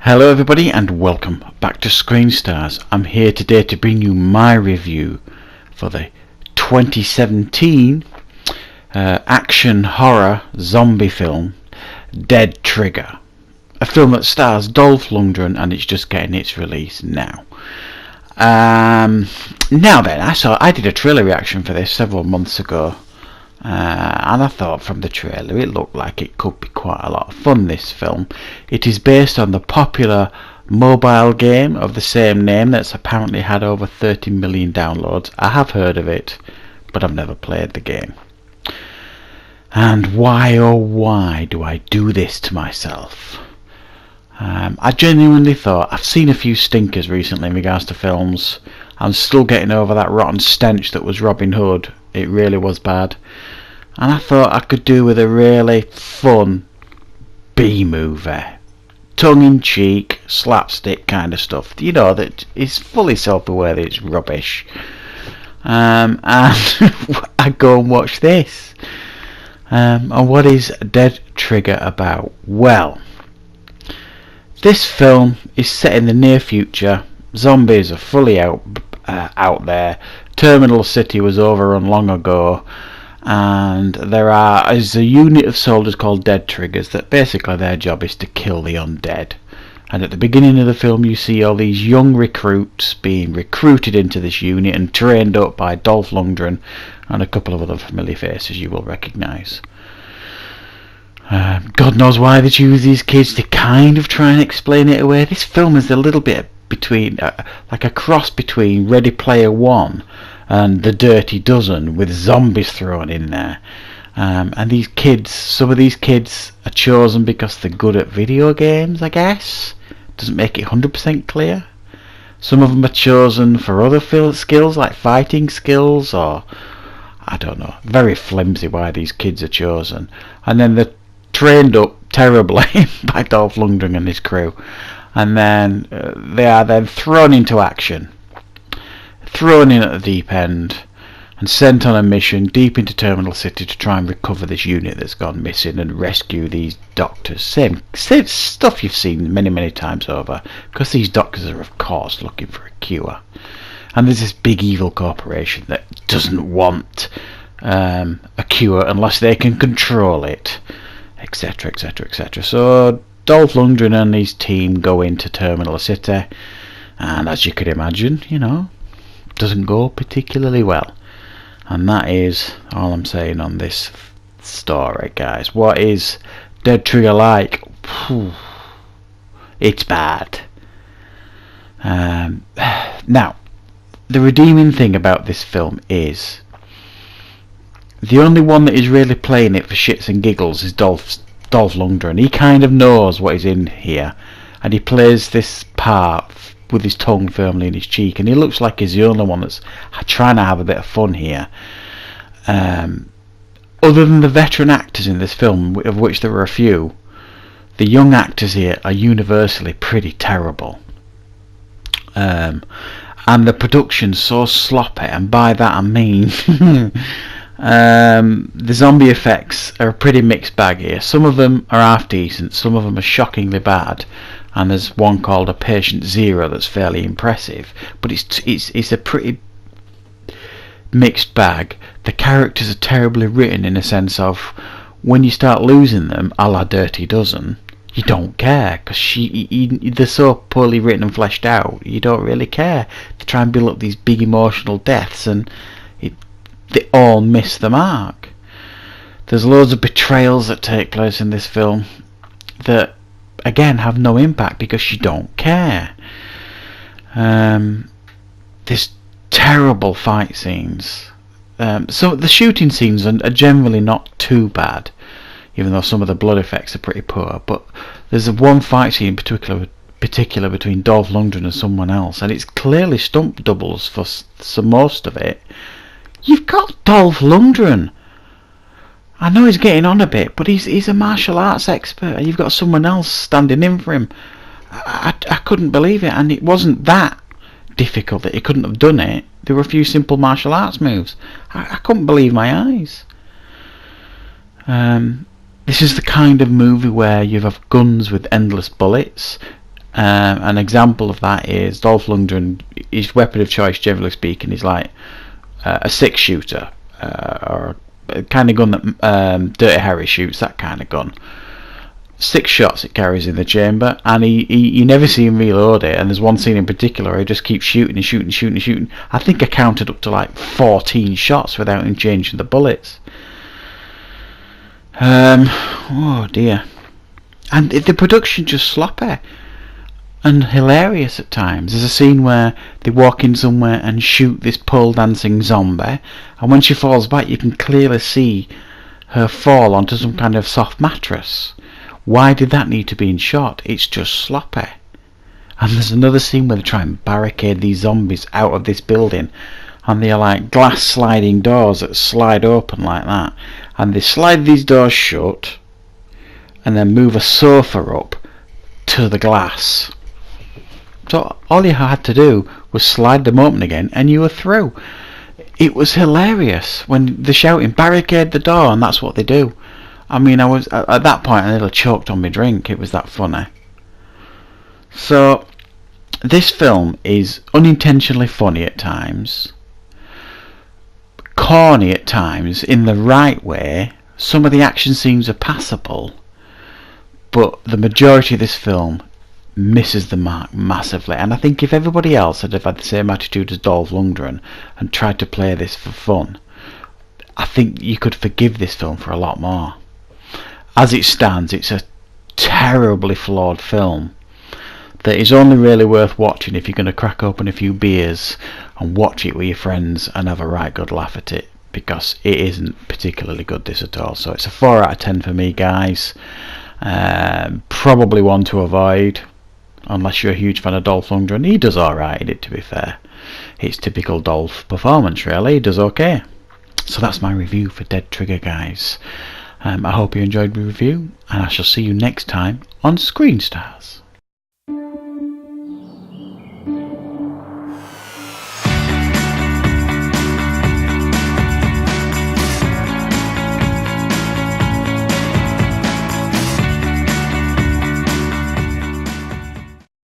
Hello everybody and welcome back to Screen Stars. I'm here today to bring you my review for the 2017 action horror zombie film Dead Trigger. A film that stars Dolph Lundgren and it's just getting its release now. Now then, I did a trailer reaction for this several months ago. And I thought from the trailer it looked like it could be quite a lot of fun, this film. It is based on the popular mobile game of the same name that's apparently had over 30 million downloads. I have heard of it, but I've never played the game. And why oh why do I do this to myself? I genuinely thought, I've seen a few stinkers recently in regards to films. I'm still getting over that rotten stench that was Robin Hood. It really was bad. And I thought I could do with a really fun B-movie. Tongue-in-cheek, slapstick kind of stuff. You know, that is fully self-aware that it's rubbish. And I go and watch this. And what is Dead Trigger about? Well, this film is set in the near future. Zombies are fully out there. Terminal City was overrun long ago, and there is a unit of soldiers called Dead Triggers that basically their job is to kill the undead. And at the beginning of the film you see all these young recruits being recruited into this unit and trained up by Dolph Lundgren and a couple of other familiar faces you will recognise. God knows why they choose these kids to kind of try and explain it away. This film is a little bit between like a cross between Ready Player One and The Dirty Dozen with zombies thrown in there. And these kids, some of these kids are chosen because they're good at video games, I guess. Doesn't make it 100% clear. Some of them are chosen for other skills like fighting skills, or I don't know, very flimsy why these kids are chosen. And then they're trained up terribly by Dolph Lundgren and his crew. And then they are then thrown into action, thrown in at the deep end, and sent on a mission deep into Terminal City to try and recover this unit that's gone missing and rescue these doctors. Same stuff you've seen many times over, because these doctors are of course looking for a cure. And there's this big evil corporation that doesn't want a cure unless they can control it, etc, etc, etc. So Dolph Lundgren and his team go into Terminal City, and as you could imagine, you know, doesn't go particularly well. And that is all I'm saying on this story, guys. What is Dead Trigger like? It's bad. Now, the redeeming thing about this film is the only one that is really playing it for shits and giggles is Dolph Lundgren. He kind of knows what is in here, and he plays this part with his tongue firmly in his cheek, and he looks like he's the only one that's trying to have a bit of fun here. Other than the veteran actors in this film, of which there were a few, the young actors here are universally pretty terrible. And the production's so sloppy, and by that I mean the zombie effects are a pretty mixed bag here. Some of them are half decent, some of them are shockingly bad, and there's one called A Patient Zero that's fairly impressive, but it's a pretty mixed bag. The characters are terribly written in a sense of when you start losing them, a la Dirty Dozen, you don't care, because they're so poorly written and fleshed out, you don't really care. They try and build up these big emotional deaths, and they all miss the mark. There's loads of betrayals that take place in this film that again have no impact because you don't care. There's terrible fight scenes. So the shooting scenes are generally not too bad, even though some of the blood effects are pretty poor. But there's one fight scene in particular between Dolph Lundgren and someone else, and it's clearly stunt doubles for most of it. You've got Dolph Lundgren. I know he's getting on a bit, but he's a martial arts expert, and you've got someone else standing in for him. I couldn't believe it, and it wasn't that difficult that he couldn't have done it. There were a few simple martial arts moves. I couldn't believe my eyes. This is the kind of movie where you have guns with endless bullets, An example of that is Dolph Lundgren. His weapon of choice, generally speaking, is like a 6-shooter, or a kind of gun that Dirty Harry shoots, that kind of gun. 6 shots it carries in the chamber, and you never see him reload it. And there's one scene in particular where he just keeps shooting and shooting and shooting and shooting. I think I counted up to like 14 shots without him changing the bullets. Oh dear. And the production just sloppy and hilarious at times. There's a scene where they walk in somewhere and shoot this pole dancing zombie, and when she falls back you can clearly see her fall onto some kind of soft mattress. Why did that need to be in shot? It's just sloppy. And there's another scene where they try and barricade these zombies out of this building, and they are like glass sliding doors that slide open like that, and they slide these doors shut and then move a sofa up to the glass. So all you had to do was slide them open again and you were through. It was hilarious when they're shouting, barricade the door, and that's what they do. I mean, I was at that point a little choked on my drink. It was that funny. So this film is unintentionally funny at times, corny at times in the right way. Some of the action scenes are passable, but the majority of this film misses the mark massively. And I think if everybody else had had the same attitude as Dolph Lundgren and tried to play this for fun, I think you could forgive this film for a lot more. As it stands, it's a terribly flawed film that is only really worth watching if you're going to crack open a few beers and watch it with your friends and have a right good laugh at it, because it isn't particularly good, this at all. So it's a 4 out of 10 for me, guys. Probably one to avoid unless you're a huge fan of Dolph Lundgren. He does alright in it, to be fair. It's typical Dolph performance, really. He does okay. So that's my review for Dead Trigger, guys. I hope you enjoyed my review, and I shall see you next time on Screen Stars.